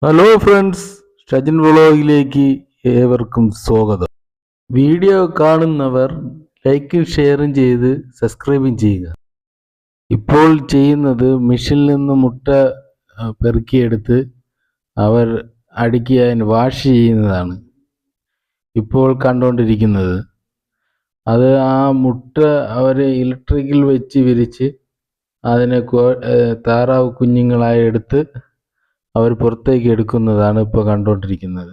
Hello friends, Shajin വ്ളോഗിലേക്ക് ഏവർക്കും സ്വാഗതം. വീഡിയോ കാണുന്നവർ ലൈക്കും ഷെയറും ചെയ്ത് സബ്സ്ക്രൈബും ചെയ്യുക. ഇപ്പോൾ ചെയ്യുന്നത് മെഷീനിൽ നിന്ന് മുട്ട പെറുക്കിയെടുത്ത് അവർ അടുക്കി വാഷ് ചെയ്യുന്നതാണ് ഇപ്പോൾ കണ്ടുകൊണ്ടിരിക്കുന്നത്. അത് ആ മുട്ട അവർ ഇലക്ട്രിക്കിൽ വെച്ച് വിരിച്ച് അതിനെ താറാവ് കുഞ്ഞുങ്ങളായി എടുത്ത് അവർ പുറത്തേക്ക് എടുക്കുന്നതാണ് ഇപ്പോൾ കണ്ടുകൊണ്ടിരിക്കുന്നത്.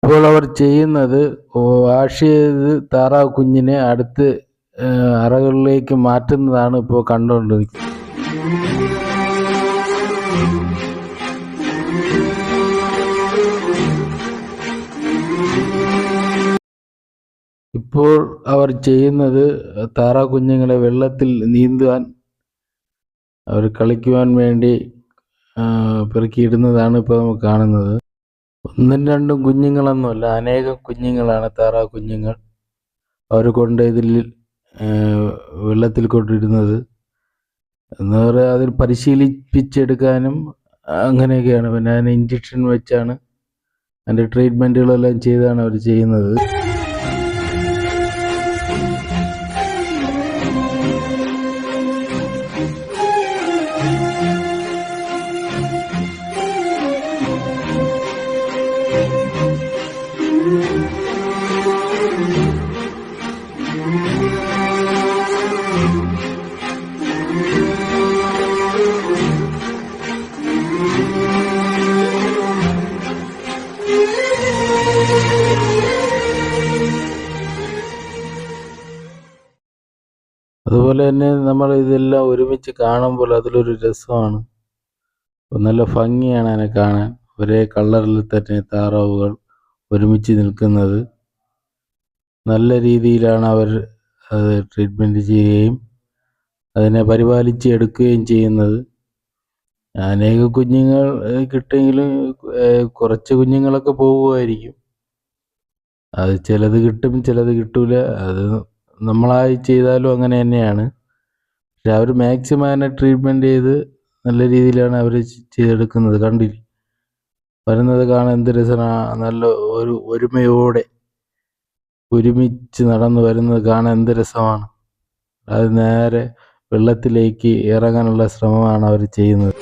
ഇപ്പോൾ അവർ ചെയ്യുന്നത് വാഷ് ചെയ്ത് താറാവ് കുഞ്ഞിനെ അടുത്ത് അറകളിലേക്ക് മാറ്റുന്നതാണ് ഇപ്പോൾ കണ്ടുകൊണ്ടിരിക്കുന്നത്. ഇപ്പോൾ അവർ ചെയ്യുന്നത് താറാവ് കുഞ്ഞുങ്ങളെ വെള്ളത്തിൽ നീന്തുവാൻ അവർ കളിക്കുവാൻ വേണ്ടി പെറുക്കിയിടുന്നതാണ് ഇപ്പോൾ നമുക്ക് കാണുന്നത്. ഒന്നും രണ്ടും കുഞ്ഞുങ്ങളൊന്നുമല്ല, അനേകം കുഞ്ഞുങ്ങളാണ് താറാവ് കുഞ്ഞുങ്ങൾ അവർ ഇതിൽ വെള്ളത്തിൽ കൊണ്ടിടുന്നത്. എന്ന് പറയുക അതിൽ പരിശീലിപ്പിച്ചെടുക്കാനും അങ്ങനെയൊക്കെയാണ്. പിന്നെ അതിന് ഇഞ്ചക്ഷൻ വെച്ചാണ് അതിൻ്റെ ട്രീറ്റ്മെൻറ്റുകളെല്ലാം ചെയ്താണ് അവർ ചെയ്യുന്നത്. അതുപോലെ തന്നെ നമ്മൾ ഇതെല്ലാം ഒരുമിച്ച് കാണുമ്പോൾ അതിലൊരു രസമാണ്, നല്ല ഭംഗിയാണ് അതിനെ കാണാൻ. ഒരേ കളറിൽ തന്നെ താറാവുകൾ ഒരുമിച്ച് നിൽക്കുന്നത്. നല്ല രീതിയിലാണ് അവർ അത് ട്രീറ്റ്മെൻറ്റ് ചെയ്യുകയും അതിനെ പരിപാലിച്ച് എടുക്കുകയും ചെയ്യുന്നത്. അനേക കുഞ്ഞുങ്ങൾ കിട്ടുമെങ്കിലും കുറച്ച് കുഞ്ഞുങ്ങളൊക്കെ പോകുമായിരിക്കും. അത് ചിലത് കിട്ടും, ചിലത് കിട്ടൂല. അത് നമ്മളായി ചെയ്താലും അങ്ങനെ തന്നെയാണ്. പക്ഷെ അവർ മാക്സിമം അതിനെ ട്രീറ്റ്മെൻറ്റ് ചെയ്ത് നല്ല രീതിയിലാണ് അവർ ചെയ്തെടുക്കുന്നത്. കണ്ടില്ല, വരുന്നത് കാണാൻ എന്ത് രസമാണ്. നല്ല ഒരു ഒരുമയോടെ ഒരുമിച്ച് നടന്നു വരുന്നത് കാണാൻ എന്ത് രസമാണ്. അത് നേരെ വെള്ളത്തിലേക്ക് ഇറങ്ങാനുള്ള ശ്രമമാണ് അവർ ചെയ്യുന്നത്.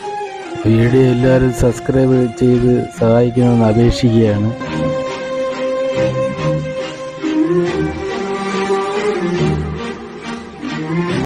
വീഡിയോ എല്ലാവരും സബ്സ്ക്രൈബ് ചെയ്ത് സഹായിക്കണമെന്ന് അപേക്ഷിക്കുകയാണ്.